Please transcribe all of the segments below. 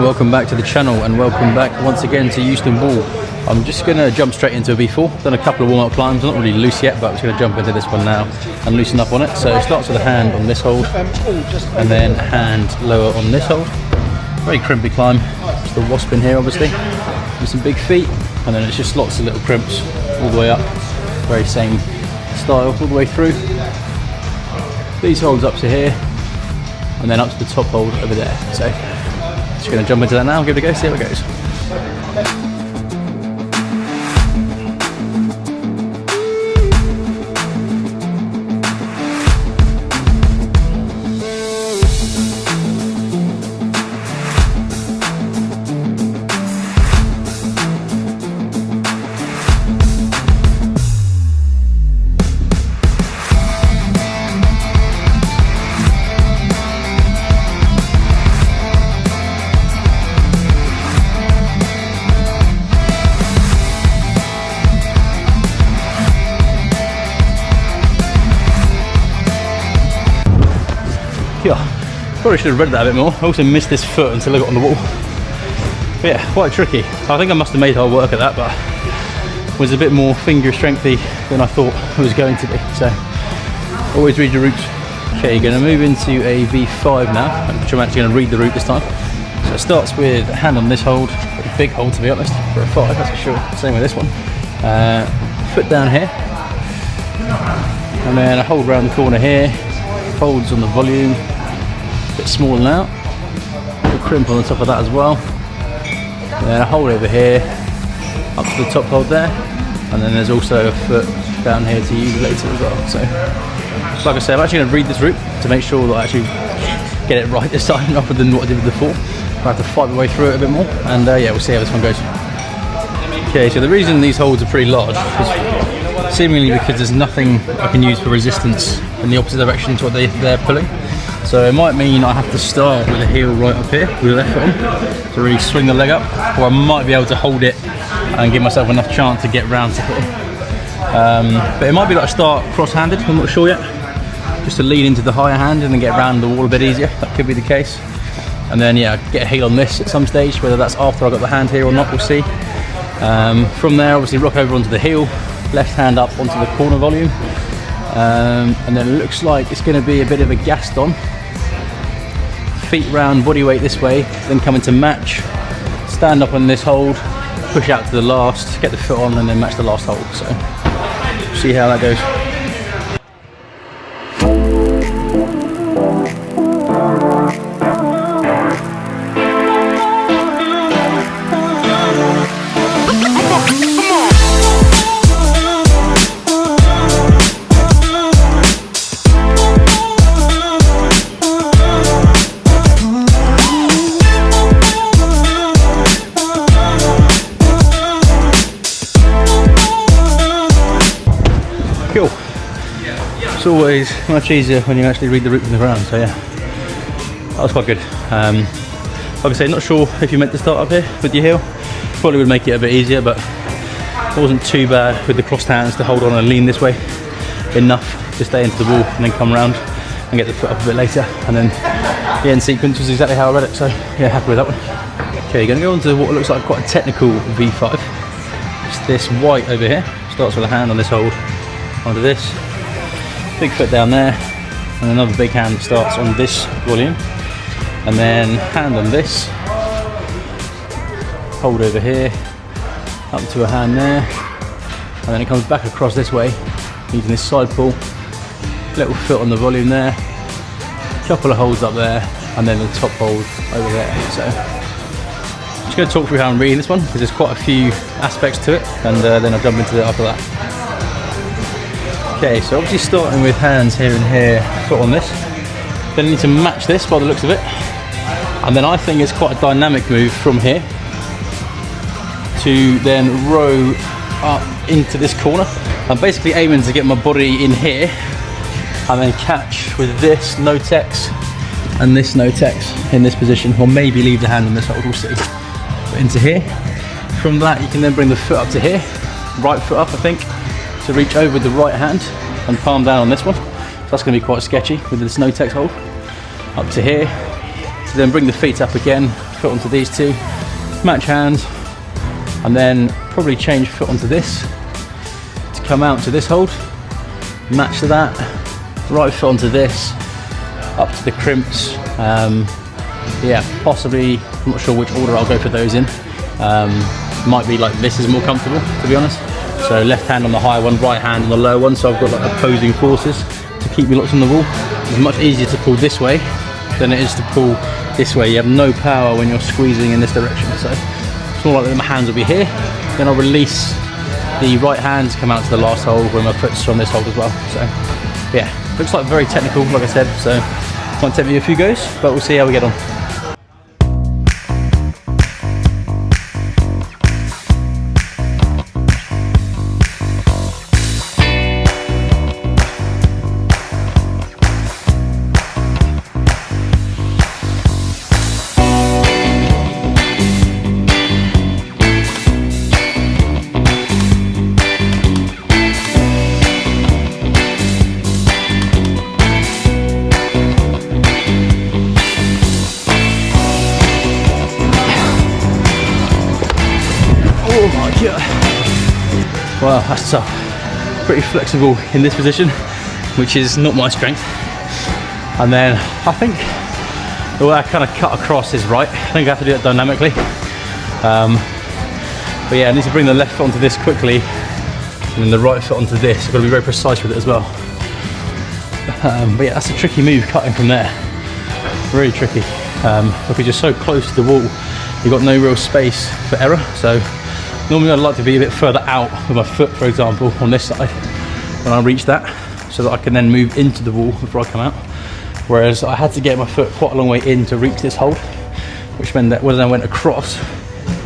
welcome back to the channel and welcome back once again to Houston Wall. I'm just going to jump straight into a V4. Done a couple of warm-up climbs, not really loose yet, but I'm just going to jump into this one now and loosen up on it. So it starts with a hand on this hold and then hand lower on this hold. Very crimpy climb, just the wasp in here obviously, with some big feet, and then it's just lots of little crimps all the way up. Very same style all the way through. These holds up to here and then up to the top hold over there. So just going to jump into that now and give it a go, see how it goes. Yeah, probably should have read that a bit more. I also missed this foot until I got on the wall. But yeah, quite tricky. I think I must have made hard work at that, but was a bit more finger strengthy than I thought it was going to be. So always read your route. Okay, you're going to move into a V5 now, which I'm actually going to read the route this time. So it starts with a hand on this hold, a big hold to be honest, for a 5, that's for sure. Same with this one. Foot down here, and then a hold around the corner here. Holds on the volume, a bit smaller now, a little crimp on the top of that as well, and then a hold over here, up to the top hold there, and then there's also a foot down here to use later as well. So like I said, I'm actually going to read this route to make sure that I actually get it right this time rather than what I did before. I have to fight my way through it a bit more, and yeah, we'll see how this one goes. Okay, so the reason these holds are pretty large is seemingly because there's nothing I can use for resistance in the opposite direction to what they're pulling. So it might mean I have to start with the heel right up here with the left foot on to really swing the leg up, or I might be able to hold it and give myself enough chance to get round to here. But it might be that I start cross-handed, I'm not sure yet, just to lean into the higher hand and then get around the wall a bit easier. That could be the case. And then yeah, get a heel on this at some stage, whether that's after I got the hand here or not, we'll see. From there obviously rock over onto the heel, left hand up onto the corner volume, and then it looks like it's going to be a bit of a Gaston. Feet round, body weight this way, then come into match, stand up on this hold, push out to the last, get the foot on and then match the last hold. So see how that goes. Cool. It's always much easier when you actually read the route from the ground, so yeah, that was quite good. Like I say, not sure if you meant to start up here with your heel. Probably would make it a bit easier, but it wasn't too bad with the crossed hands to hold on and lean this way enough to stay into the wall and then come around and get the foot up a bit later, and then the end sequence was exactly how I read it, so yeah, happy with that one. Okay, you're going to go on to what looks like quite a technical V5. It's this white over here, starts with a hand on this hold onto this, big foot down there, and another big hand starts on this volume, and then hand on this, hold over here, up to a hand there, and then it comes back across this way using this side pull, little foot on the volume there, couple of holds up there, and then the top hold over there. So I'm just going to talk through how I'm reading this one because there's quite a few aspects to it, and then I'll jump into it after that. Okay, so obviously starting with hands here and here, foot on this. Then I need to match this by the looks of it. And then I think it's quite a dynamic move from here to then row up into this corner. I'm basically aiming to get my body in here and then catch with this no-tex and this no-tex in this position, or maybe leave the hand on this hold, we'll see. But into here. From that you can then bring the foot up to here, right foot up I think, to reach over with the right hand and palm down on this one. So that's going to be quite sketchy with this no-tex hold. Up to here, to then bring the feet up again, foot onto these two, match hands, and then probably change foot onto this to come out to this hold, match to that, right foot onto this, up to the crimps. Yeah, possibly, I'm not sure which order I'll go for those in. Might be like this is more comfortable, to be honest. So left hand on the high one, right hand on the low one, so I've got like opposing forces to keep me locked on the wall. It's much easier to pull this way than it is to pull this way. You have no power when you're squeezing in this direction. So it's more like my hands will be here, then I'll release the right hands, come out to the last hold where my foot's on this hold as well. So yeah, looks like very technical, like I said, so might take me a few goes, but we'll see how we get on. Oh my god. Wow, that's tough. Pretty flexible in this position, which is not my strength. And then I think the way I kind of cut across is right. I think I have to do it dynamically. But yeah, I need to bring the left foot onto this quickly and then the right foot onto this. I've got to be very precise with it as well. But yeah, that's a tricky move cutting from there. Really tricky. Because you're so close to the wall, you've got no real space for error. So normally I'd like to be a bit further out with my foot, for example, on this side when I reach that, so that I can then move into the wall before I come out. Whereas I had to get my foot quite a long way in to reach this hold, which meant that when I went across,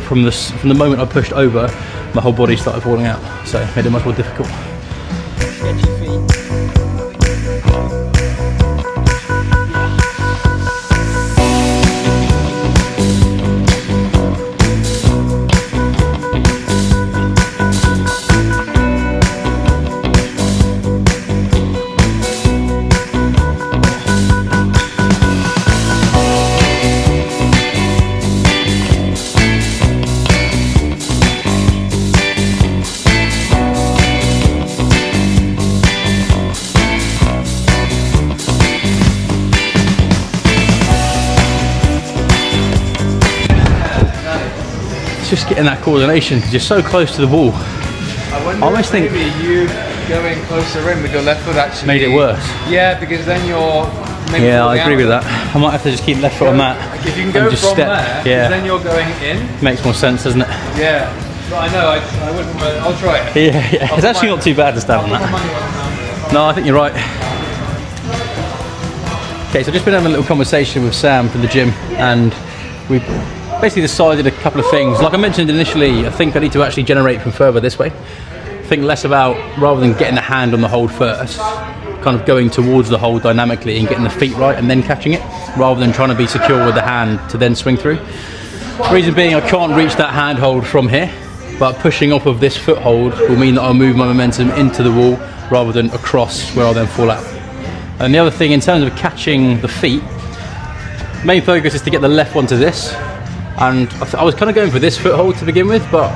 from the moment I pushed over, my whole body started falling out. So it made it much more difficult. Sketchy feet. Just getting that coordination because you're so close to the wall. I wonder if maybe you going closer in with your left foot actually made it worse. Yeah, because then you're maybe yeah, I agree with that. I might have to just keep left foot on that. If you can go just from step, there, yeah, then you're going in. Makes more sense, doesn't it? Yeah, but I know I wouldn't. I'll try it. Yeah, it's actually not too bad to stand on that. No, I think you're right. Okay, so I've just been having a little conversation with Sam from the gym, and we basically decided a couple of things. Like I mentioned initially, I think I need to actually generate from further this way. Think less about, rather than getting the hand on the hold first, kind of going towards the hold dynamically and getting the feet right and then catching it, rather than trying to be secure with the hand to then swing through. Reason being, I can't reach that hand hold from here, but pushing off of this foot hold will mean that I'll move my momentum into the wall rather than across where I'll then fall out. And the other thing, in terms of catching the feet, main focus is to get the left one to this. And I was kind of going for this foothold to begin with, but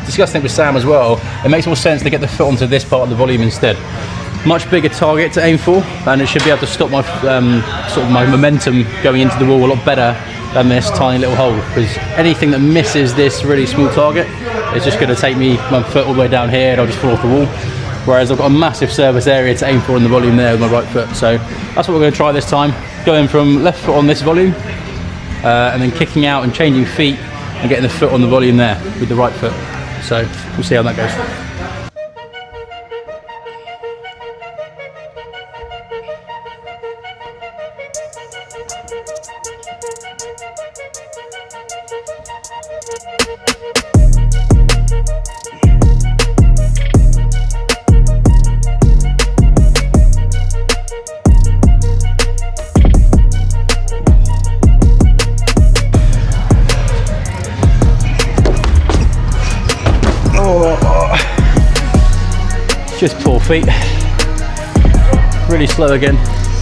discussing it with Sam as well, it makes more sense to get the foot onto this part of the volume instead. Much bigger target to aim for, and it should be able to stop my sort of my momentum going into the wall a lot better than this tiny little hole. Because anything that misses this really small target, it's just going to take me my foot all the way down here, and I'll just fall off the wall. Whereas I've got a massive surface area to aim for in the volume there with my right foot. So that's what we're going to try this time. Going from left foot on this volume, and then kicking out and changing feet and getting the foot on the volume there with the right foot. So we'll see how that goes. Just poor feet. Really slow again.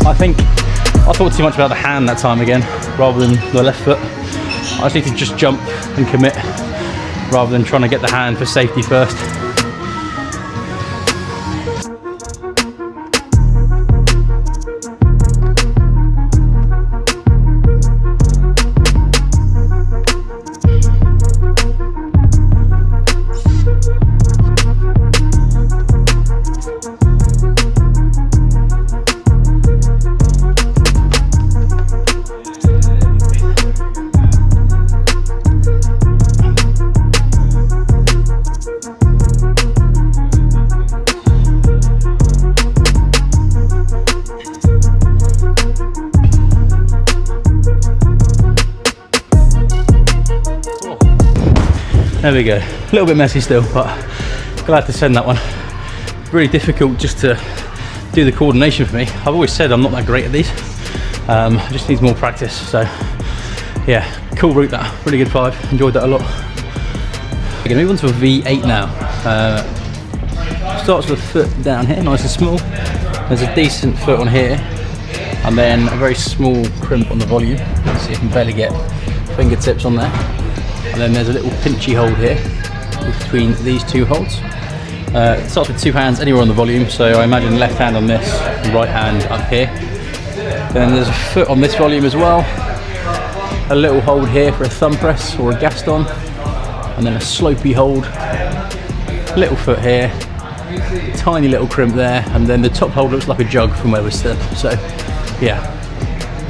I think I thought too much about the hand that time again. rather than the left foot. I just need to just jump and commit rather than trying to get the hand for safety first. There we go. A little bit messy still, but glad to send that one. Really difficult just to do the coordination for me. I've always said I'm not that great at these. Just needs more practice. So yeah, cool route that. Really good 5. Enjoyed that a lot. We're gonna move on to a V8 now. Starts with a foot down here, nice and small. There's a decent foot on here, and then a very small crimp on the volume. So you can barely get fingertips on there. And then there's a little pinchy hold here between these 2 holds. It starts with 2 hands anywhere on the volume, so I imagine left hand on this, right hand up here. Then there's a foot on this volume as well. A little hold here for a thumb press or a Gaston, and then a slopey hold. Little foot here, tiny little crimp there, and then the top hold looks like a jug from where we stood. So yeah,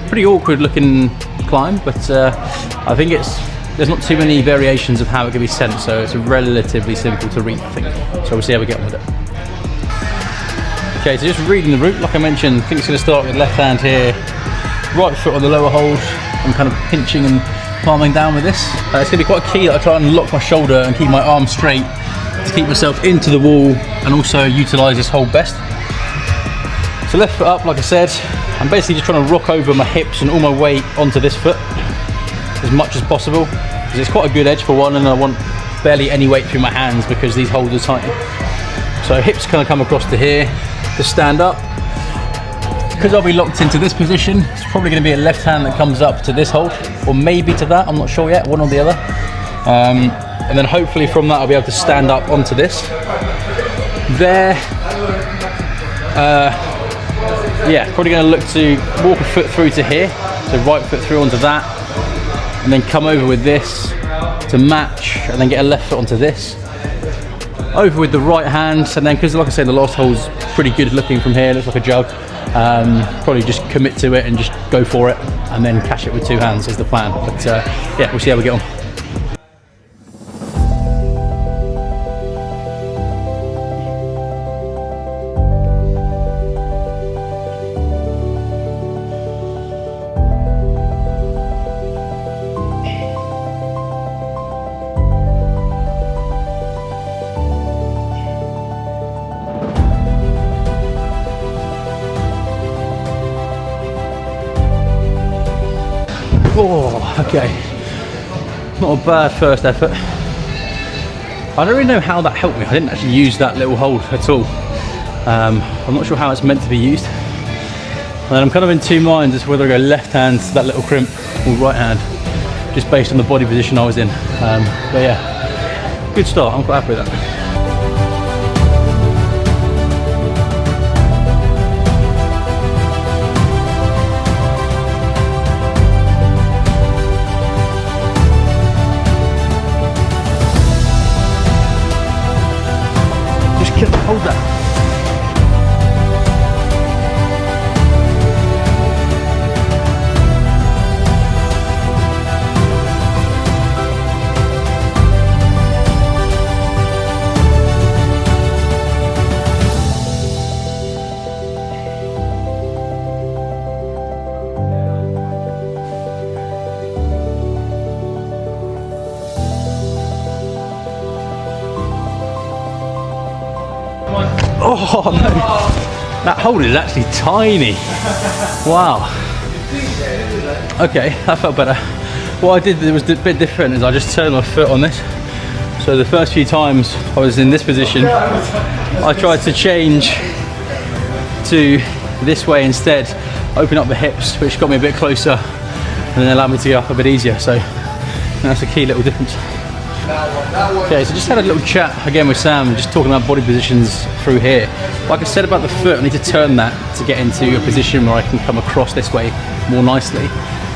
pretty awkward looking climb, but I think there's not too many variations of how it can be sent, so it's relatively simple to read, I think. So we'll see how we get on with it. Okay, so just reading the route, like I mentioned, I think it's going to start with left hand here, right foot on the lower hold. I'm kind of pinching and palming down with this. It's going to be quite key that I try and lock my shoulder and keep my arm straight to keep myself into the wall and also utilise this hold best. So left foot up, like I said, I'm basically just trying to rock over my hips and all my weight onto this foot as much as possible, because it's quite a good edge for one, and I want barely any weight through my hands because these holds are tight. So hips kind of come across to here to stand up. Because I'll be locked into this position, it's probably going to be a left hand that comes up to this hold, or maybe to that, I'm not sure yet, one or the other. And then hopefully from that I'll be able to stand up onto this. There, yeah, probably going to look to walk a foot through to here, so right foot through onto that, and then come over with this to match, and then get a left foot onto this. Over with the right hand, and then, because like I said, the last hole's pretty good looking from here, looks like a jug. Probably just commit to it and just go for it, and then catch it with 2 hands is the plan. But yeah, we'll see how we get on. Oh, okay. Not a bad first effort. I don't really know how that helped me. I didn't actually use that little hold at all. I'm not sure how it's meant to be used. And I'm kind of in 2 minds as to whether I go left hand to that little crimp or right hand, just based on the body position I was in. But yeah, good start. I'm quite happy with that. Hold that. Oh no, that hold is actually tiny. Wow. Okay, that felt better. What I did that was a bit different is I just turned my foot on this. So the first few times I was in this position, I tried to change to this way instead, open up the hips, which got me a bit closer and then allow me to get up a bit easier. So that's a key little difference. Okay, so just had a little chat again with Sam, just talking about body positions through here. Like I said about the foot, I need to turn that to get into a position where I can come across this way more nicely.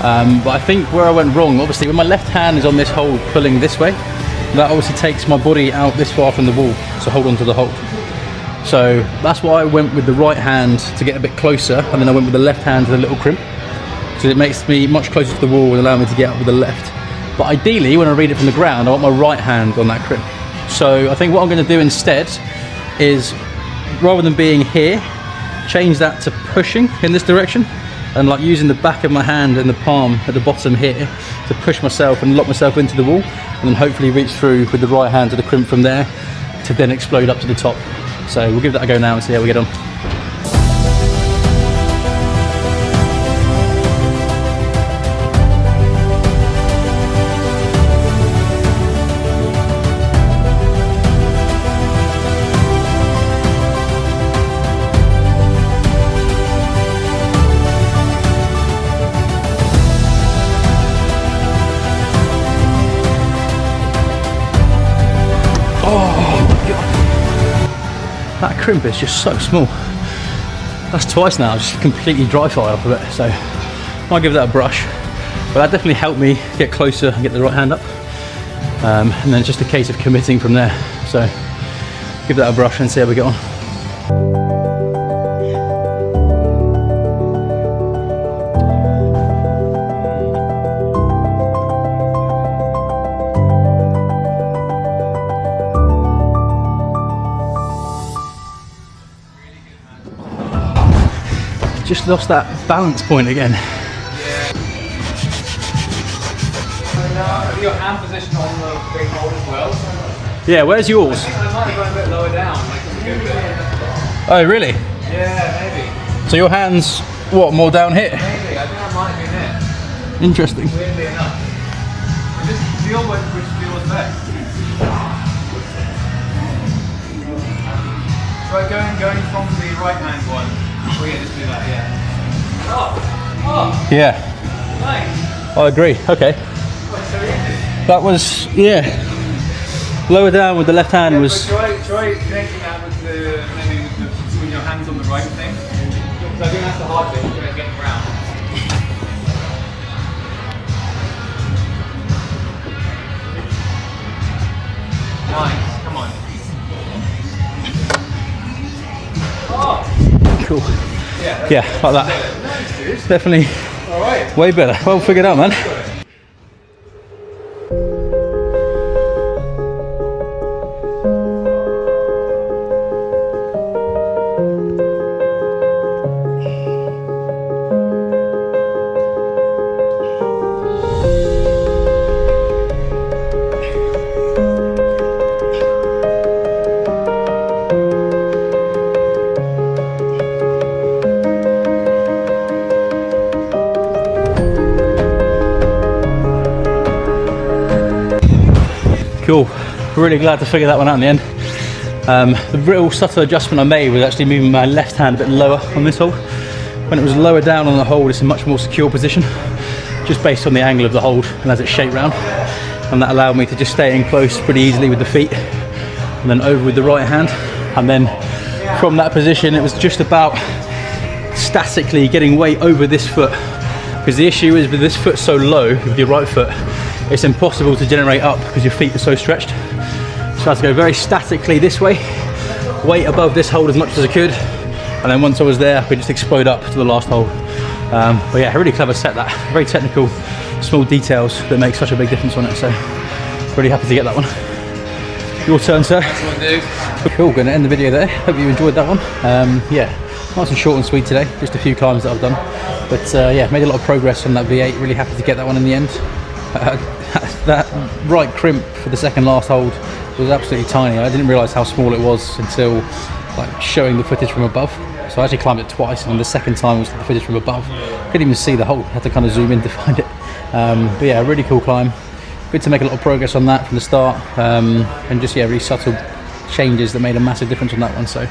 But I think where I went wrong, obviously when my left hand is on this hold pulling this way, that obviously takes my body out this far from the wall to hold on to the hold. So that's why I went with the right hand to get a bit closer, and then I went with the left hand to the little crimp. So it makes me much closer to the wall and allow me to get up with the left. But ideally, when I read it from the ground, I want my right hand on that crimp. So I think what I'm going to do instead is, rather than being here, change that to pushing in this direction, and like using the back of my hand and the palm at the bottom here to push myself and lock myself into the wall, and then hopefully reach through with the right hand to the crimp from there to then explode up to the top. So we'll give that a go now and see how we get on. That crimp is just so small. That's twice now, just completely dry fire off of it. So I'll give that a brush. But that definitely helped me get closer and get the right hand up. And then it's just a case of committing from there. So give that a brush and see how we get on. Just lost that balance point again. Yeah. Your hand position on the big hold as well. Yeah, where's yours? I might have gone a bit lower down, like a good bit. Oh, really? Yeah, maybe. So your hands, what, more down here? Maybe, I think I might have been there. Interesting. Weirdly enough. Just feel which feels best. Right, going from the right hand one. Oh yeah, just do that, yeah. Oh! Yeah, Nice! I agree. Okay. Oh, it's so easy. That was, yeah. Lower down with the left hand was... Try connecting that with the, maybe with your hands on the right thing. Because I think that's the hard bit, you're getting around. Nice, come on. Oh! Cool. Yeah, like that. nice, dude. Definitely All right. way better. Well figured out, man. Cool. Really glad to figure that one out in the end. The real subtle adjustment I made was actually moving my left hand a bit lower on this hold. When it was lower down on the hold, it's a much more secure position, just based on the angle of the hold and as it's shaped round. And that allowed me to just stay in close pretty easily with the feet, and then over with the right hand. And then from that position, it was just about statically getting weight over this foot. Because the issue is with this foot so low, with your right foot, it's impossible to generate up because your feet are so stretched. So I had to go very statically this way, weight above this hold as much as I could, and then once I was there I could just explode up to the last hold. But yeah, really clever set that. Very technical, small details that make such a big difference on it, so really happy to get that one. Your turn, sir. Cool, going to end the video there. Hope you enjoyed that one. Yeah, nice and short and sweet today, just a few climbs that I've done. But yeah, made a lot of progress on that V8, really happy to get that one in the end. That right crimp for the second last hold was absolutely tiny. I didn't realise how small it was until like showing the footage from above. So I actually climbed it twice, and the second time was the footage from above. Couldn't even see the hole, had to kind of zoom in to find it. But yeah, really cool climb. Good to make a lot of progress on that from the start, and just yeah, really subtle changes that made a massive difference on that one. So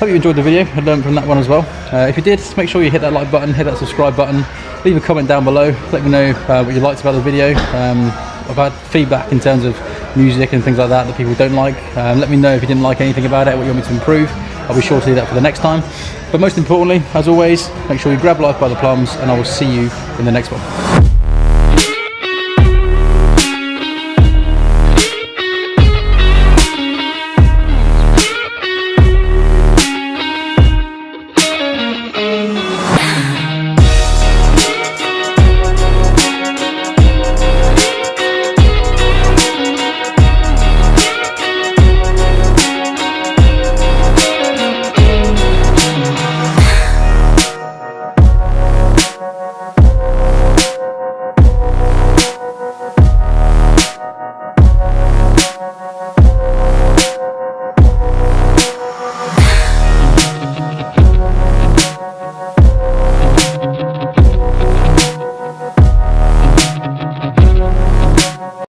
Hope you enjoyed the video. I learned from that one as well. If you did, make sure you hit that like button, hit that subscribe button, leave a comment down below, let me know what you liked about the video. I've had feedback in terms of music and things like that people don't like. Let me know if you didn't like anything about it, what you want me to improve. I'll be sure to do that for the next time. But most importantly, as always, make sure you grab life by the plums, and I will see you in the next one.